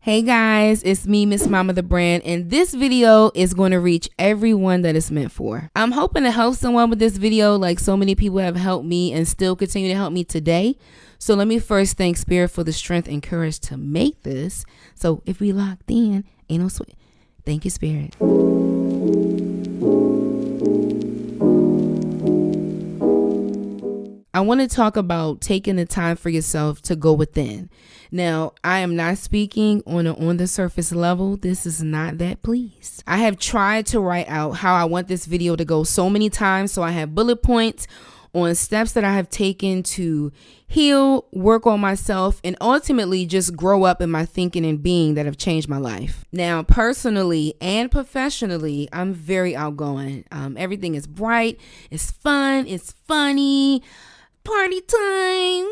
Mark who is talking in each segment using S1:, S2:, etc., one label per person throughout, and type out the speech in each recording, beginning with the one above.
S1: Hey guys, it's me, Miss Mama the Brand, and this video is going to reach everyone that it's meant for. I'm hoping to help someone with this video like so many people have helped me and still continue to help me today. So let me first thank Spirit for the strength and courage to make this. So if we locked in, ain't no sweat. Thank you, Spirit. I want to talk about taking the time for yourself to go within. Now, I am not speaking on the surface level. This is not that, please. I have tried to write out how I want this video to go so many times. So I have bullet points on steps that I have taken to heal, work on myself, and ultimately just grow up in my thinking and being that have changed my life. Now, personally and professionally, I'm very outgoing. Everything is bright, it's fun, it's funny. Party time.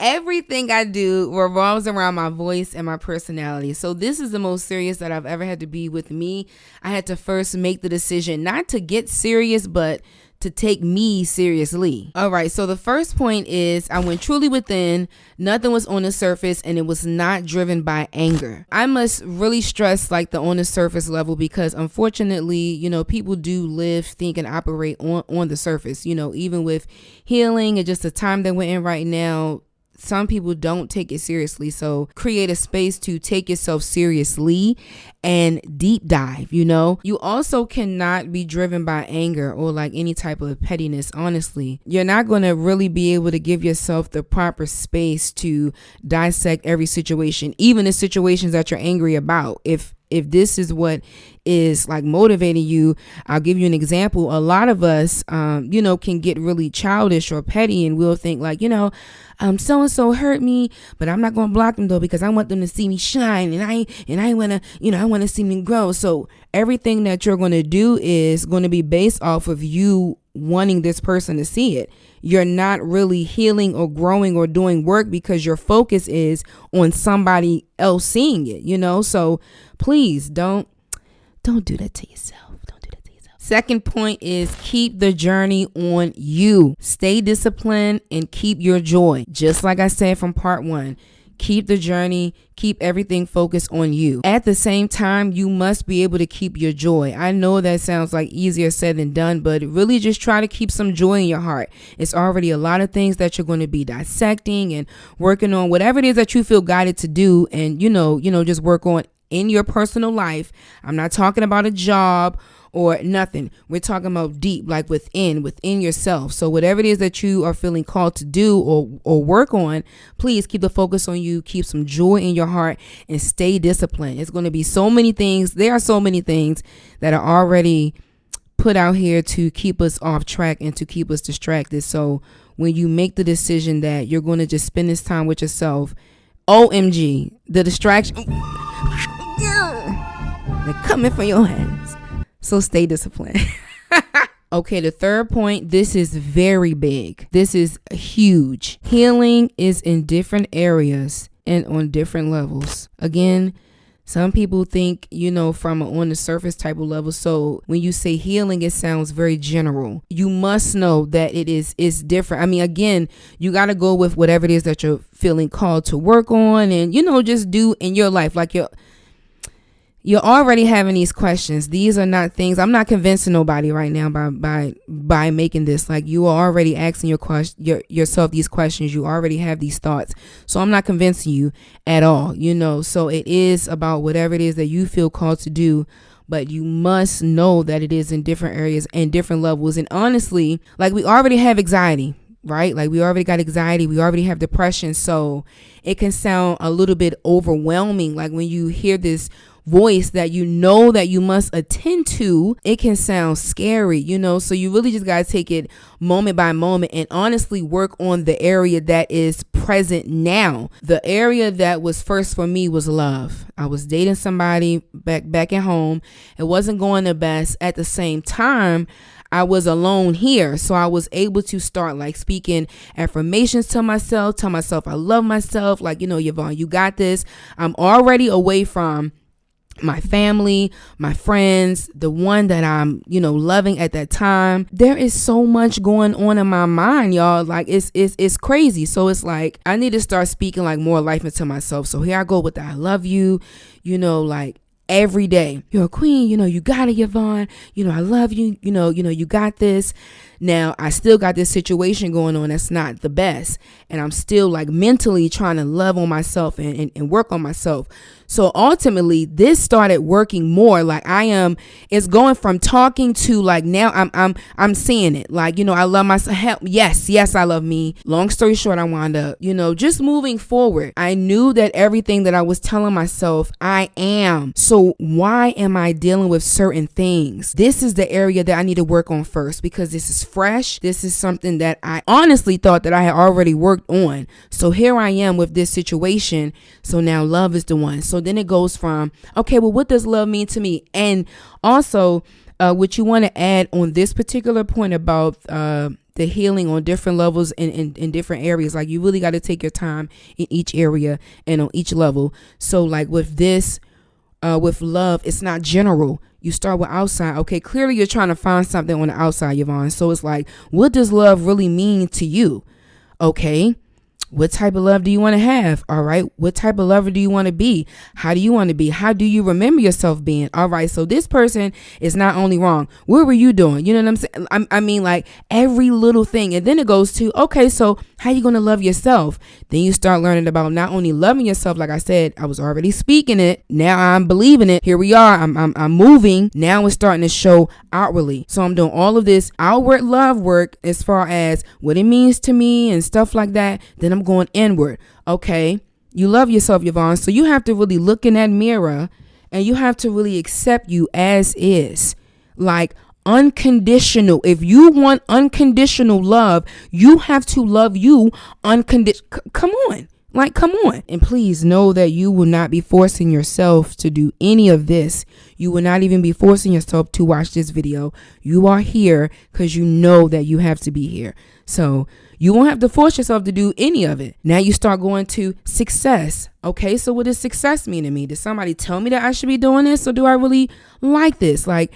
S1: Everything I do revolves around my voice and my personality. So this is the most serious that I've ever had to be with me. I had to first make the decision not to get serious, but to take me seriously. All right, so the first point is I went truly within. Nothing was on the surface, and it was not driven by anger. I must really stress like the on the surface level, because unfortunately, people do live, think, and operate on the surface. Even with healing and just the time that we're in right now, some people don't take it seriously. So create a space to take yourself seriously and deep dive. You also cannot be driven by anger or like any type of pettiness. Honestly, you're not going to really be able to give yourself the proper space to dissect every situation, even the situations that you're angry about. If this is what is like motivating you, I'll give you an example. A lot of us, can get really childish or petty, and we'll think like, so-and-so hurt me, but I'm not going to block them though, because I want them to see me shine, and I want to see me grow. So everything that you're going to do is going to be based off of you wanting this person to see it. You're not really healing or growing or doing work because your focus is on somebody else seeing it, so please don't do that to yourself. Don't do that to yourself. Second point is keep the journey on you. Stay disciplined and keep your joy. Just like I said from part 1. Keep the journey, keep everything focused on you. At the same time, you must be able to keep your joy. I know that sounds like easier said than done, but really just try to keep some joy in your heart. It's already a lot of things that you're going to be dissecting and working on, whatever it is that you feel guided to do, and just work on in your personal life. I'm not talking about a job or nothing. We're talking about deep, like within yourself. So whatever it is that you are feeling called to do or work on, please keep the focus on you, keep some joy in your heart, and stay disciplined. It's going to be so many things. There are so many things that are already put out here to keep us off track and to keep us distracted. So when you make the decision that you're going to just spend this time with yourself, OMG, the distraction, they're coming for your hands. So stay disciplined. Okay, the third point, this is very big. This is huge. Healing is in different areas and on different levels. Again, some people think, from an on the surface type of level. So when you say healing, it sounds very general. You must know that it's different. I mean, again, you got to go with whatever it is that you're feeling called to work on and, just do in your life. Like you're already having these questions. These are not things, I'm not convincing nobody right now by making this. Like, you are already asking yourself these questions. You already have these thoughts. So I'm not convincing you at all, so it is about whatever it is that you feel called to do. But you must know that it is in different areas and different levels. And honestly, like, we already have anxiety, right? Like, we already got anxiety. We already have depression. So it can sound a little bit overwhelming. Like, when you hear this voice that that you must attend to, it can sound scary, so you really just got to take it moment by moment and honestly work on the area that is present now. The area that was first for me was love. I was dating somebody back at home. It wasn't going the best. At the same time, I was alone here. So I was able to start like speaking affirmations to myself, tell myself I love myself. Like, Yvonne, you got this. I'm already away from my family, my friends, the one that I'm, loving at that time. There is so much going on in my mind, y'all. Like it's crazy. So it's like I need to start speaking like more life into myself. So here I go with the I love you, like every day. You're a queen, you got it, Yvonne. I love you, you got this. Now, I still got this situation going on that's not the best. And I'm still like mentally trying to love on myself and work on myself. So ultimately, this started working more. Like it's going from talking to like now I'm seeing it. Like, I love myself. Yes, I love me. Long story short, I wound up, just moving forward. I knew that everything that I was telling myself, I am. So why am I dealing with certain things? This is the area that I need to work on first because this is fresh. This is something that I honestly thought that I had already worked on. So here I am with this situation. So now love is the one. So then it goes from, okay, well, what does love mean to me? And also what you want to add on this particular point about the healing on different levels in different areas. Like you really got to take your time in each area and on each level. So like with this, with love, it's not general. You start with outside. Okay, clearly you're trying to find something on the outside, Yvonne. So it's like, what does love really mean to you? Okay. What type of love do you want to have? All right. What type of lover do you want to be? How do you want to be? How do you remember yourself being? All right. So this person is not only wrong. What were you doing? You know what I'm saying? I mean, like every little thing. And then it goes to, okay, so how you going to love yourself? Then you start learning about not only loving yourself. Like I said, I was already speaking it. Now I'm believing it. Here we are. I'm moving. Now it's starting to show outwardly. So I'm doing all of this outward love work as far as what it means to me and stuff like that. Then I'm going inward. Okay, you love yourself, Yvonne. So you have to really look in that mirror and you have to really accept you as is. Like unconditional. If you want unconditional love, you have to love you unconditional. Come on. Like, come on. And please know that you will not be forcing yourself to do any of this. You will not even be forcing yourself to watch this video. You are here because you know that you have to be here. So you won't have to force yourself to do any of it. Now you start going to success. Okay, so what does success mean to me? Did somebody tell me that I should be doing this? Or do I really like this? Like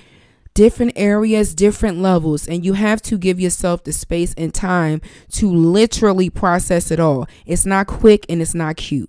S1: different areas, different levels. And you have to give yourself the space and time to literally process it all. It's not quick and it's not cute,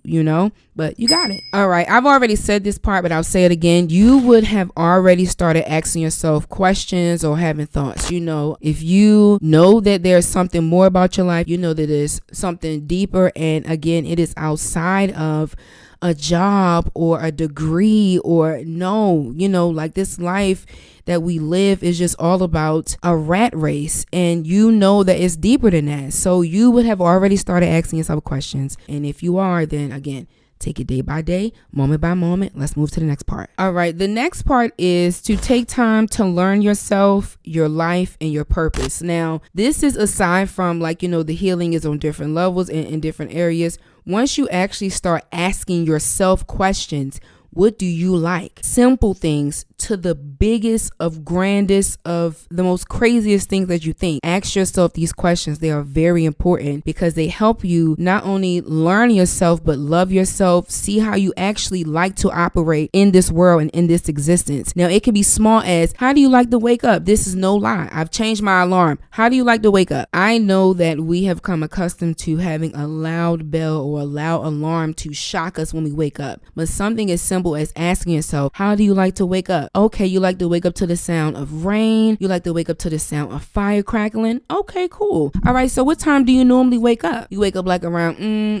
S1: but you got it. All right. I've already said this part, but I'll say it again. You would have already started asking yourself questions or having thoughts. If you know that there's something more about your life, that there's something deeper. And again, it is outside of a job or a degree or like this life that we live is just all about a rat race, and that it's deeper than that. So you would have already started asking yourself questions. And if you are, then again, take it day by day, moment by moment. Let's move to the next part. All right. The next part is to take time to learn yourself, your life, and your purpose. Now, this is aside from the healing is on different levels and in different areas. Once you actually start asking yourself questions, what do you like? Simple things to the biggest of grandest of the most craziest things that you think. Ask yourself these questions. They are very important because they help you not only learn yourself, but love yourself. See how you actually like to operate in this world and in this existence. Now, it can be small as, how do you like to wake up? This is no lie. I've changed my alarm. How do you like to wake up? I know that we have come accustomed to having a loud bell or a loud alarm to shock us when we wake up. But something as simple as asking yourself, how do you like to wake up? Okay, you like to wake up to the sound of rain. You like to wake up to the sound of fire crackling. Okay, cool. All right, so what time do you normally wake up? You wake up like around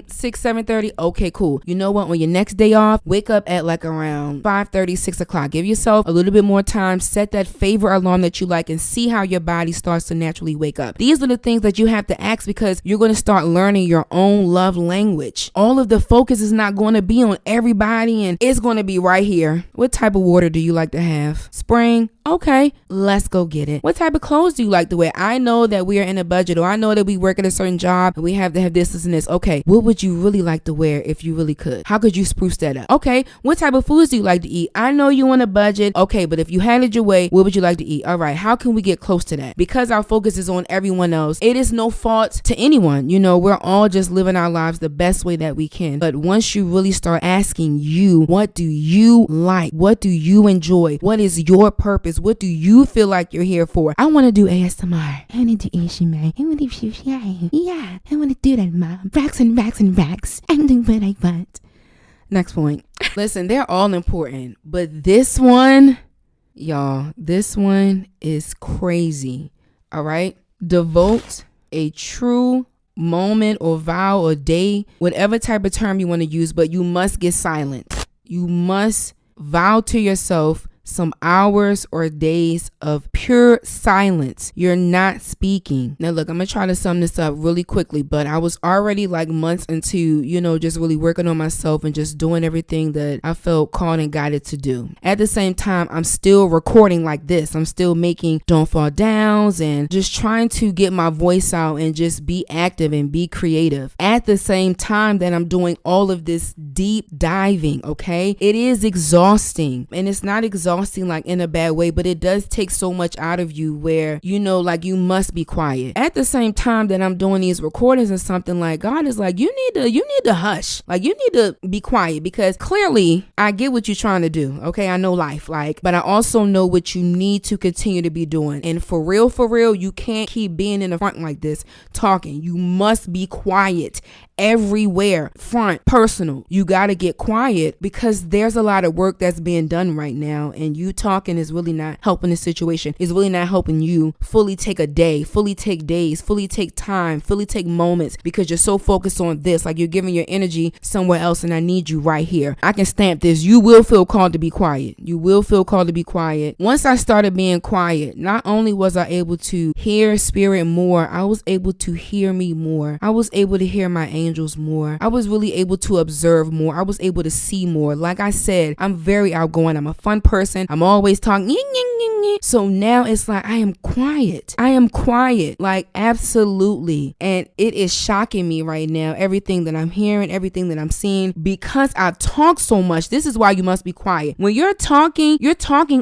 S1: 7:30. Okay, cool. You know what? On your next day off, wake up at like around 5:30, 6 o'clock. Give yourself a little bit more time. Set that favorite alarm that you like and see how your body starts to naturally wake up. These are the things that you have to ask because you're going to start learning your own love language. All of the focus is not going to be on everybody and it's going to be right here. What type of water do you like to have? Spring? Okay, let's go get it. What type of clothes do you like to wear? I know that we are in a budget, or I know that we work at a certain job and we have to have this and this. Okay, what would you really like to wear if you really could? How could you spruce that up? Okay, what type of foods do you like to eat? I know you on a budget. Okay, but if you had it your way, what would you like to eat? All right, how can we get close to that? Because our focus is on everyone else, it is no fault to anyone. We're all just living our lives the best way that we can. But once you really start asking you, what do do you like? What do you enjoy? What is your purpose? What do you feel like you're here for? I want to do ASMR. I want to do ASMR. I want to do, yeah, I want to do that, Mom. Racks and racks and racks. I'm doing what I want. Next point. Listen, they're all important, but this one, y'all, this one is crazy. All right. Devote a true moment or vow or day, whatever type of term you want to use, but you must get silent. You must vow to yourself some hours or days of pure silence. You're not speaking. Now look, I'm gonna try to sum this up really quickly, but I was already like months into, just really working on myself and just doing everything that I felt called and guided to do. At the same time, I'm still recording like this. I'm still making Don't Fall Downs and just trying to get my voice out and just be active and be creative. At the same time that I'm doing all of this deep diving, okay? It is exhausting, and it's not exhausting like in a bad way, but it does take so much out of you where like you must be quiet. At the same time that I'm doing these recordings and something, like God is like, you need to hush, like you need to be quiet, because clearly I get what you're trying to do, okay? I know life, but I also know what you need to continue to be doing. And for real, you can't keep being in the front like this talking. You must be quiet everywhere, front, personal. You got to get quiet, because there's a lot of work that's being done right now, and you talking is really not helping the situation. It's really not helping you fully take a day, fully take days, fully take time, fully take moments, because you're so focused on this, like you're giving your energy somewhere else, and I need you right here. I can stamp this. You will feel called to be quiet. You will feel called to be quiet. Once I started being quiet, not only was I able to hear spirit more, I was able to hear me more. I was able to hear my angels more. I was really able to observe more. I was able to see more. Like I said, I'm very outgoing. I'm a fun person. I'm always talking. So now it's like I am quiet. I am quiet, like absolutely. And it is shocking me right now, everything that I'm hearing, everything that I'm seeing, because I talk so much. This is why you must be quiet. When you're talking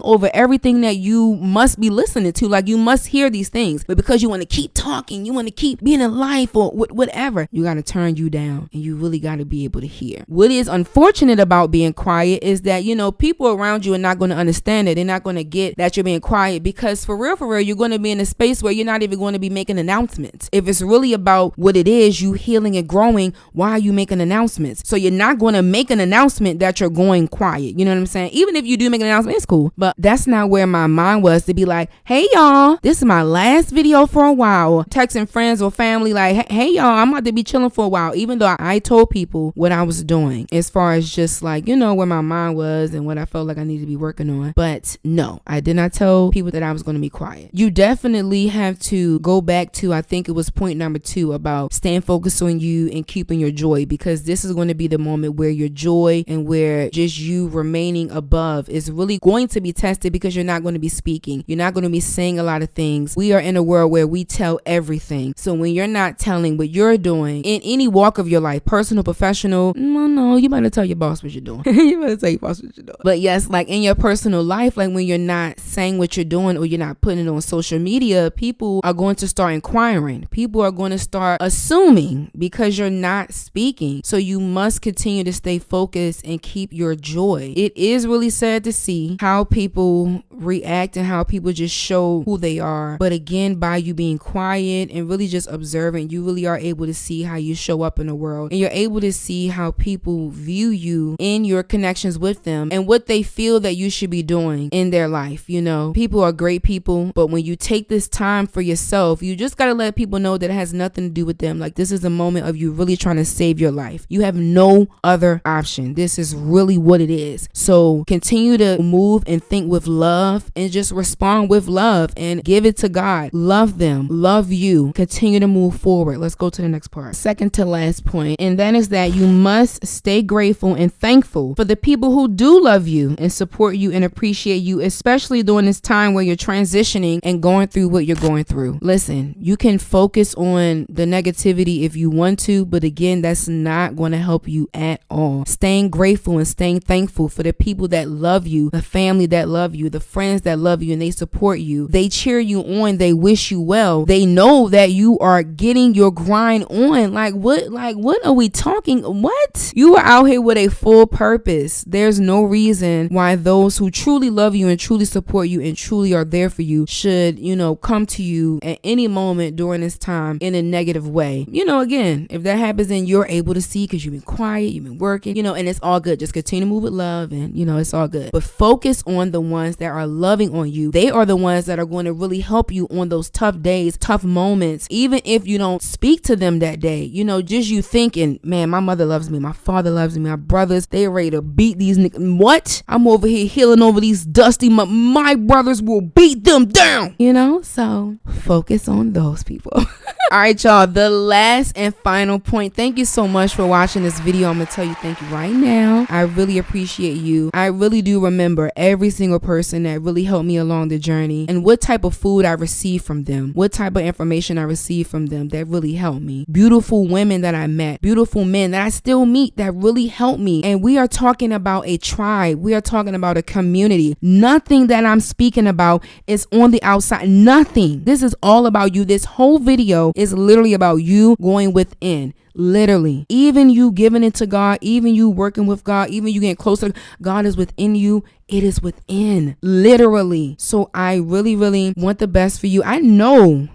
S1: over everything that you must be listening to. Like you must hear these things, but because you want to keep talking, you want to keep being in life or whatever, you got to turn you down, and you really got to be able to hear. What is unfortunate about being quiet is that, people around you are not going to understand it. They're not going to get that you're being quiet, because for real, you're going to be in a space where you're not even going to be making announcements. If it's really about what it is, you healing and growing, why are you making announcements? So you're not going to make an announcement that you're going quiet. You know what I'm saying? Even if you do make an announcement, it's cool. But that's not where my mind was, to be like, hey y'all, this is my last video for a while. Texting friends or family like, hey y'all, I'm about to be chilling for a while. Even though I told people what I was doing as far as just like, where my mind was and what I felt like I needed to be working on. But no, I did not tell people that I was going to be quiet. You definitely have to go back to, I think it was point number 2, about staying focused on you and keeping your joy, because this is going to be the moment where your joy and where just you remaining above is really going to be tested, because you're not going to be speaking. You're not going to be saying a lot of things. We are in a world where we tell everything. So when you're not telling what you're doing in any walk of your life, personal, professional, no, you better tell your boss what you're doing. You better tell your boss what you're doing. But yes, like in your personal life, like when you're not saying what you're doing or you're not putting it on social media, people are going to start inquiring. People are going to start assuming because you're not speaking. So you must continue to stay focused and keep your joy. It is really sad to see how people react and how people just show who they are. But again, by you being quiet and really just observing, you really are able to see how you show up in the world, and you're able to see how people view you in your connections with them and what they feel that you should be doing in their life. People are great people, but when you take this time for yourself, you just got to let people know that it has nothing to do with them. Like, this is a moment of you really trying to save your life. You have no other option. This is really what it is. So continue to move and think with love, and just respond with love and give it to God. Love them, love you, continue to move forward. Let's go to the next part. Second to last point, and that is that you must stay grateful and thankful for the people who do love you and support you and appreciate you, especially during this time where you're transitioning and going through what you're going through. Listen, you can focus on the negativity if you want to, but again, that's not going to help you at all. Staying grateful and staying thankful for the people that love you, the family that love you, the friends that love you and they support you. They cheer you on. They wish you well. They know that you are getting your grind on. Like what are we talking? What? You are out here with a full purpose. There's no reason why those who truly love you and truly support you and truly are there for you should, come to you at any moment during this time in a negative way. Again, if that happens and you're able to see because you've been quiet, you've been working, and it's all good. Just continue to move with love and, it's all good. But focus on the ones that are loving on you. They are the ones that are going to really help you on those tough days, tough moments. Even if you don't speak to them that day, just you thinking, man, my mother loves me, my father loves me, my brothers, they ready to beat these niggas. What? I'm over here healing over these dusty, my brothers will beat them down. So focus on those people. All right, y'all, the last and final point. Thank you so much for watching this video. I'm gonna tell you thank you right now. I really appreciate you. I really do remember every single person that really helped me along the journey and what type of food I received from them, what type of information I received from them that really helped me. Beautiful women that I met, beautiful men that I still meet that really helped me. And we are talking about a tribe. We are talking about a community. Nothing that I'm speaking about is on the outside. Nothing. This is all about you. This whole video is literally about you going within. Literally, even you giving it to God, even you working with God, even you getting closer, God is within you. It is within, literally. So I really, really want the best for you. I know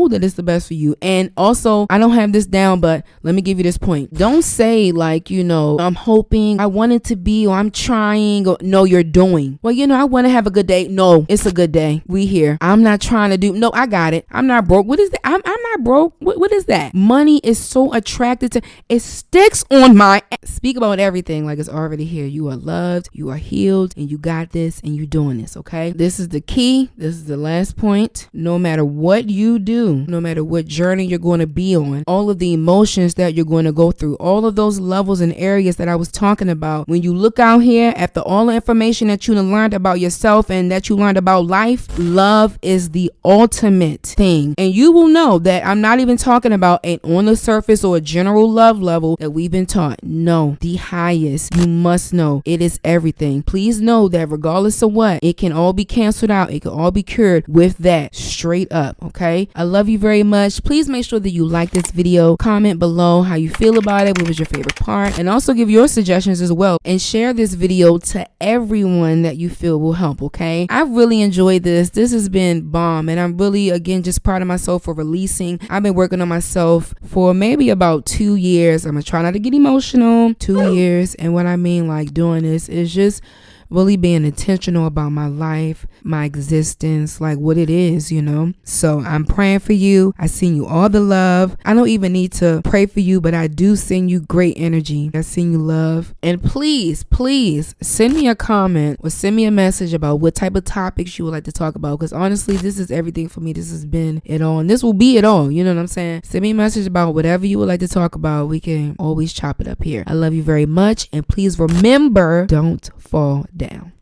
S1: that it's the best for you. And also, I don't have this down, but let me give you this point. Don't say like, I'm hoping, I want it to be, or I'm trying, or no, you're doing. Well, I want to have a good day. No, it's a good day. We here. I'm not trying to do, no, I got it. I'm not broke. What is that? I'm not broke. What is that? Money is so attracted to, it sticks on my, speak about everything like it's already here. You are loved, you are healed, and you got this, and you doing this, okay? This is the key. This is the last point. No matter what you do, no matter what journey you're going to be on, all of the emotions that you're going to go through, all of those levels and areas that I was talking about, when you look out here after all the information that you learned about yourself and that you learned about life, love is the ultimate thing. And you will know that I'm not even talking about an on the surface or a general love level that we've been taught. No, the highest. You must know it is everything. Please know that regardless of what, it can all be canceled out. It can all be cured with that, straight up. Okay, I love you very much. Please make sure that you like this video, comment below how you feel about it, what was your favorite part, and also give your suggestions as well, and share this video to everyone that you feel will help. Okay, I really enjoyed this. This has been bomb, and I'm really, again, just proud of myself for releasing. I've been working on myself for maybe about 2 years. I'm gonna try not to get emotional. 2 years, and what I mean like doing this is just really being intentional about my life, my existence, like what it is, So I'm praying for you. I send you all the love. I don't even need to pray for you, but I do send you great energy. I send you love. And please, please send me a comment or send me a message about what type of topics you would like to talk about. Because honestly, this is everything for me. This has been it all. And this will be it all. You know what I'm saying? Send me a message about whatever you would like to talk about. We can always chop it up here. I love you very much. And please remember, don't fall down.